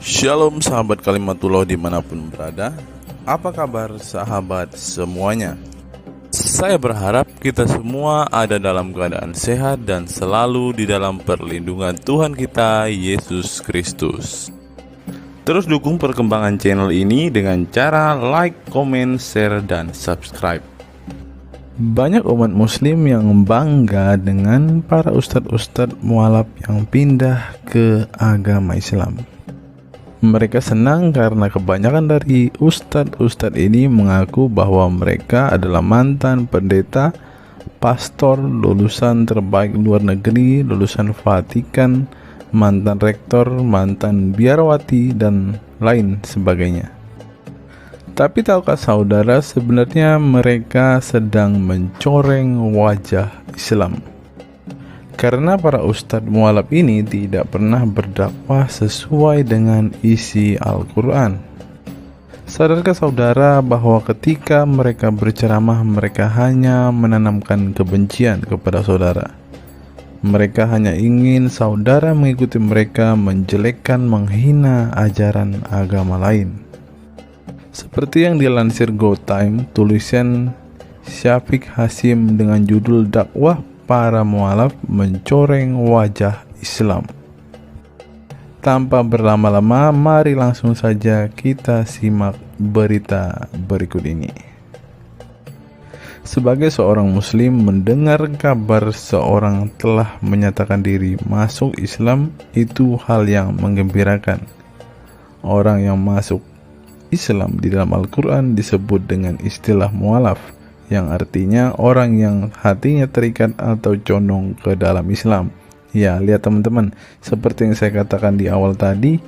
Shalom sahabat Kalimatullah dimanapun berada. Apa kabar sahabat semuanya? Saya berharap kita semua ada dalam keadaan sehat dan selalu di dalam perlindungan Tuhan kita Yesus Kristus. Terus dukung perkembangan channel ini dengan cara like, comment, share, dan subscribe. Banyak umat muslim yang bangga dengan para ustadz-ustadz mualaf yang pindah ke agama Islam. Mereka senang karena kebanyakan dari ustadz-ustadz ini mengaku bahwa mereka adalah mantan pendeta, pastor, lulusan terbaik luar negeri, lulusan Vatikan, mantan rektor, mantan biarawati, dan lain sebagainya. Tapi tahukah saudara, sebenarnya mereka sedang mencoreng wajah Islam. Karena para ustadz mualaf ini tidak pernah berdakwah sesuai dengan isi Al-Quran. Sadarkah saudara bahwa ketika mereka berceramah, mereka hanya menanamkan kebencian kepada saudara? Mereka hanya ingin saudara mengikuti mereka, menjelekkan, menghina ajaran agama lain. Seperti yang dilansir GoTime, tulisan Syafiq Hasim dengan judul dakwah para mualaf mencoreng wajah Islam. Tanpa berlama-lama, mari langsung saja kita simak berita berikut ini. Sebagai seorang muslim, mendengar kabar seorang telah menyatakan diri masuk Islam itu hal yang menggembirakan. Orang yang masuk Islam di dalam Al-Quran disebut dengan istilah mualaf, yang artinya orang yang hatinya terikat atau condong ke dalam Islam. Ya, lihat teman-teman, seperti yang saya katakan di awal tadi,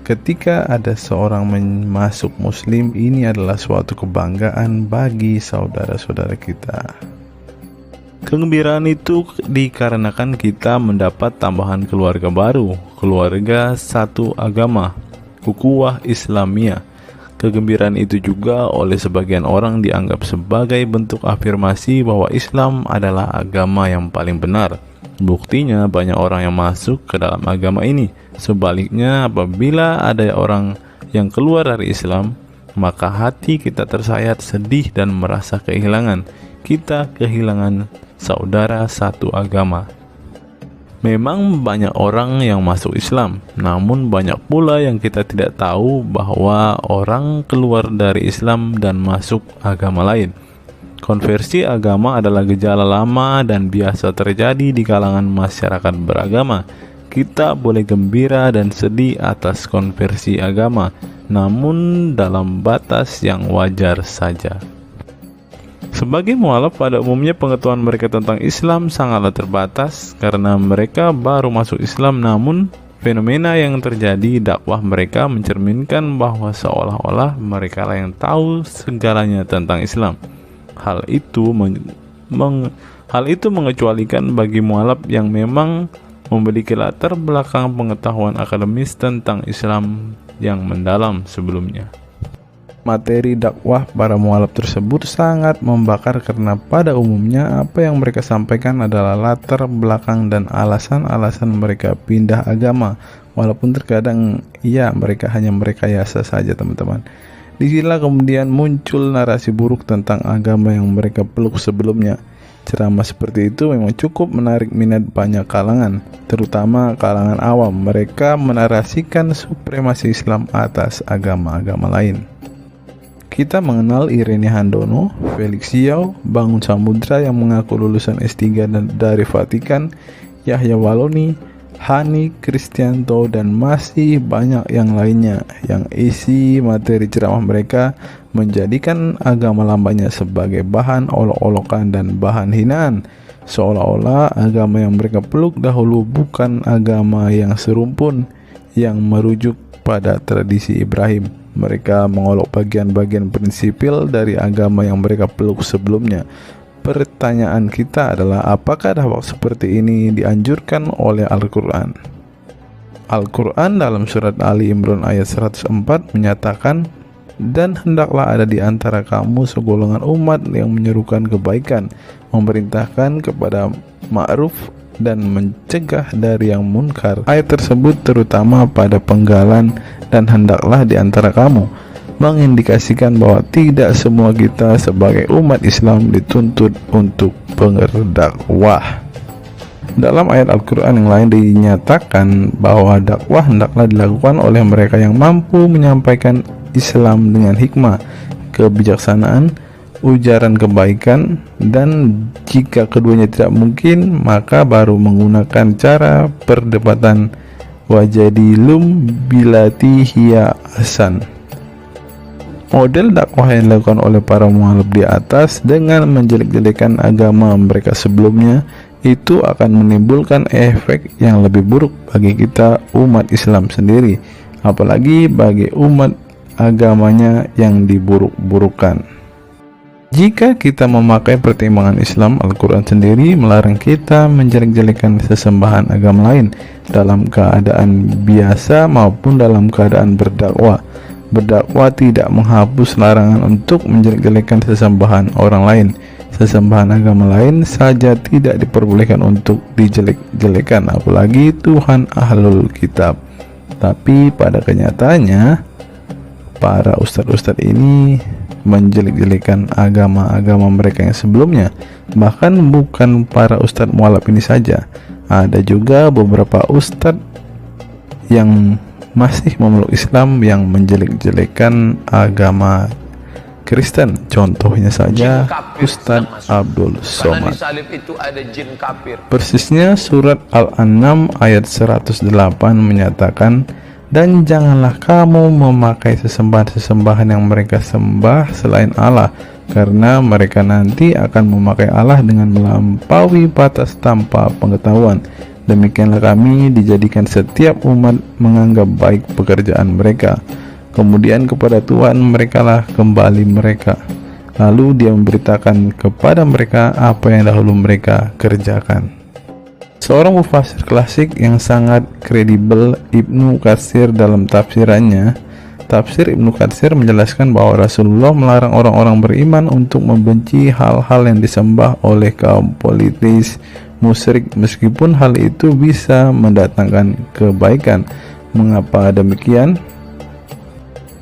ketika ada seorang masuk muslim, ini adalah suatu kebanggaan bagi saudara-saudara kita. Kegembiraan itu dikarenakan kita mendapat tambahan keluarga baru, keluarga satu agama, ukhuwah Islamiyah. Kegembiraan itu juga oleh sebagian orang dianggap sebagai bentuk afirmasi bahwa Islam adalah agama yang paling benar. Buktinya banyak orang yang masuk ke dalam agama ini. Sebaliknya, apabila ada orang yang keluar dari Islam, maka hati kita tersayat sedih dan merasa kehilangan. Kita kehilangan saudara satu agama. Memang banyak orang yang masuk Islam, namun banyak pula yang kita tidak tahu bahwa orang keluar dari Islam dan masuk agama lain. Konversi agama adalah gejala lama dan biasa terjadi di kalangan masyarakat beragama. Kita boleh gembira dan sedih atas konversi agama, namun dalam batas yang wajar saja. Sebagai mualaf, pada umumnya pengetahuan mereka tentang Islam sangatlah terbatas karena mereka baru masuk Islam. Namun fenomena yang terjadi dakwah mereka mencerminkan bahwa seolah-olah mereka lah yang tahu segalanya tentang Islam. Hal itu mengecualikan bagi mualaf yang memang memiliki latar belakang pengetahuan akademis tentang Islam yang mendalam sebelumnya. Materi dakwah para mualaf tersebut sangat membakar karena pada umumnya apa yang mereka sampaikan adalah latar belakang dan alasan-alasan mereka pindah agama, walaupun terkadang ya mereka hanya merekayasa saja teman-teman. Disinilah kemudian muncul narasi buruk tentang agama yang mereka peluk sebelumnya. Ceramah seperti itu memang cukup menarik minat banyak kalangan, terutama kalangan awam. Mereka menarasikan supremasi Islam atas agama-agama lain. Kita mengenal Irene Handono, Felix Xiao, Bangun Samudra yang mengaku lulusan S3 dari Vatikan, Yahya Waloni, Hani Kristianto, dan masih banyak yang lainnya yang isi materi ceramah mereka menjadikan agama lambanya sebagai bahan olok-olokan dan bahan hinaan, seolah-olah agama yang mereka peluk dahulu bukan agama yang serumpun yang merujuk pada tradisi Ibrahim. Mereka mengolok bagian-bagian prinsipil dari agama yang mereka peluk sebelumnya. Pertanyaan kita adalah, apakah dakwah seperti ini dianjurkan oleh Al-Quran? Al-Quran dalam surat Ali Imran ayat 104 menyatakan, "Dan hendaklah ada di antara kamu segolongan umat yang menyerukan kebaikan, memerintahkan kepada ma'ruf dan mencegah dari yang munkar. Ayat tersebut terutama pada penggalan dan hendaklah di antara kamu mengindikasikan bahwa tidak semua kita sebagai umat Islam dituntut untuk berdakwah. Dalam ayat Al-Quran yang lain dinyatakan bahwa dakwah hendaklah dilakukan oleh mereka yang mampu menyampaikan Islam dengan hikmah, kebijaksanaan, ujaran kebaikan, dan jika keduanya tidak mungkin maka baru menggunakan cara perdebatan wajadilum bilati hiya ahsan. Model dakwah yang dilakukan oleh para mualaf di atas dengan menjelek-jelekan agama mereka sebelumnya itu akan menimbulkan efek yang lebih buruk bagi kita umat Islam sendiri, apalagi bagi umat agamanya yang diburuk-burukan. Jika kita memakai pertimbangan Islam, Al-Quran sendiri melarang kita menjelek-jelekan sesembahan agama lain dalam keadaan biasa maupun dalam keadaan berdakwah. Berdakwah tidak menghapus larangan untuk menjelek-jelekan sesembahan orang lain. Sesembahan agama lain saja tidak diperbolehkan untuk dijelek-jelekan, apalagi Tuhan Ahlul Kitab. Tapi pada kenyataannya para ustadz-ustadz ini menjelek-jelekan agama-agama mereka yang sebelumnya. Bahkan bukan para ustadz mualaf ini saja, ada juga beberapa ustadz yang masih memeluk Islam yang menjelek-jelekan agama Kristen. Contohnya saja Ustadz Abdul Somad. Persisnya surat Al-An'am ayat 108 menyatakan, dan janganlah kamu memakai sesembahan-sesembahan yang mereka sembah selain Allah, karena mereka nanti akan memakai Allah dengan melampaui batas tanpa pengetahuan. Demikianlah kami dijadikan setiap umat menganggap baik pekerjaan mereka, kemudian kepada Tuhan merekalah kembali mereka, lalu Dia memberitakan kepada mereka apa yang dahulu mereka kerjakan. Seorang mufasir klasik yang sangat kredibel, Ibnu Katsir, dalam tafsirannya, Tafsir Ibnu Katsir menjelaskan bahwa Rasulullah melarang orang-orang beriman untuk membenci hal-hal yang disembah oleh kaum politis musyrik, meskipun hal itu bisa mendatangkan kebaikan. Mengapa demikian?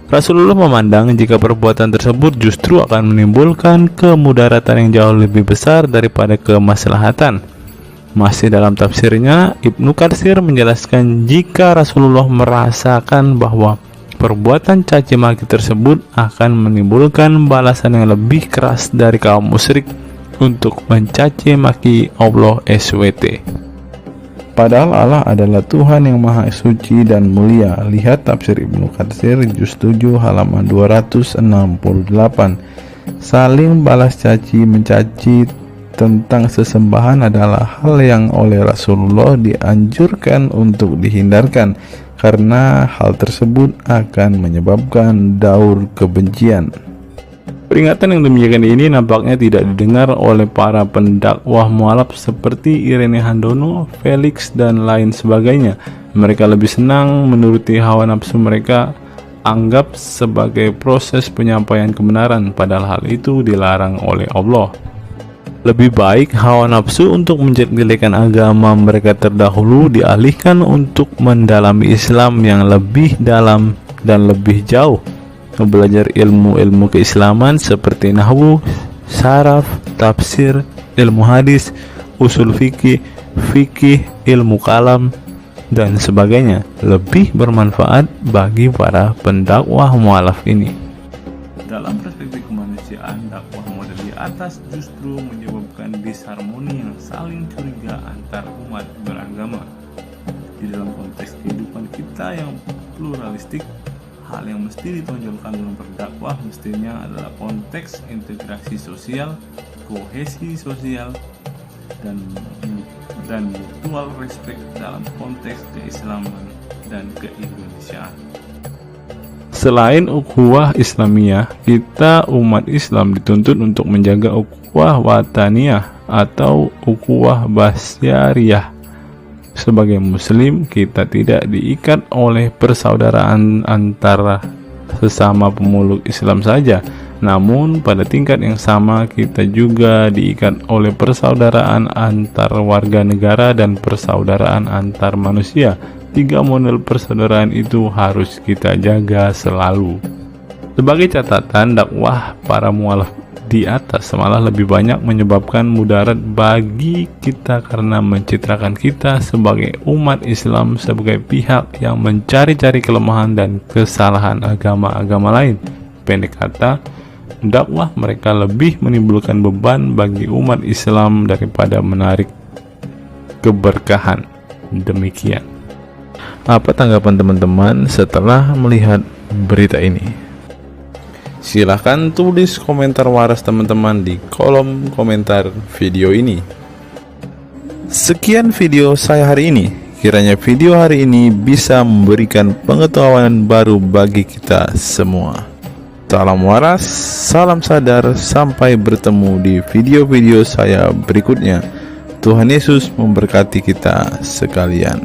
Rasulullah memandang jika perbuatan tersebut justru akan menimbulkan kemudaratan yang jauh lebih besar daripada kemaslahatan. Masih dalam tafsirnya, Ibnu Katsir menjelaskan jika Rasulullah merasakan bahwa perbuatan caci maki tersebut akan menimbulkan balasan yang lebih keras dari kaum musyrik untuk mencaci maki Allah SWT. Padahal Allah adalah Tuhan yang maha suci dan mulia. Lihat tafsir Ibnu Katsir juz 7 halaman 268. Saling balas caci mencaci tentang sesembahan adalah hal yang oleh Rasulullah dianjurkan untuk dihindarkan, karena hal tersebut akan menyebabkan daur kebencian. Peringatan yang demikian ini nampaknya tidak didengar oleh para pendakwah mualaf seperti Irene Handono, Felix, dan lain sebagainya. Mereka lebih senang menuruti hawa nafsu mereka anggap sebagai proses penyampaian kebenaran, padahal hal itu dilarang oleh Allah. Lebih baik hawa nafsu untuk menjelek-jelekan agama mereka terdahulu dialihkan untuk mendalami Islam yang lebih dalam dan lebih jauh, belajar ilmu-ilmu keislaman seperti nahwu, syaraf, tafsir, ilmu hadis, usul fikih, ilmu kalam, dan sebagainya, lebih bermanfaat bagi para pendakwah mualaf ini. Dalam perspektif kemanusiaan, dakwah model di atas justru menyebabkan disharmoni yang saling curiga antar umat beragama. Di dalam konteks kehidupan kita yang pluralistik, hal yang mesti ditonjolkan dalam berdakwah mestinya adalah konteks integrasi sosial, kohesi sosial, dan mutual respect dalam konteks keislaman dan keindonesiaan. Selain ukhuwah Islamiyah, kita umat Islam dituntut untuk menjaga ukhuwah wataniyah atau ukhuwah basyariyah. Sebagai muslim, kita tidak diikat oleh persaudaraan antara sesama pemeluk Islam saja, Namun pada tingkat yang sama kita juga diikat oleh persaudaraan antar warga negara dan persaudaraan antar manusia. 3 model persaudaraan itu harus kita jaga selalu. Sebagai catatan, dakwah para mualaf di atas malah lebih banyak menyebabkan mudarat bagi kita karena mencitrakan kita sebagai umat Islam sebagai pihak yang mencari-cari kelemahan dan kesalahan agama-agama lain. Pendek kata, dakwah mereka lebih menimbulkan beban bagi umat Islam daripada menarik keberkahan. Demikian. Apa tanggapan teman-teman setelah melihat berita ini? Silahkan tulis komentar waras teman-teman di kolom komentar video ini. Sekian video saya hari ini. Kiranya video hari ini bisa memberikan pengetahuan baru bagi kita semua. Salam waras, salam sadar, sampai bertemu di video-video saya berikutnya. Tuhan Yesus memberkati kita sekalian.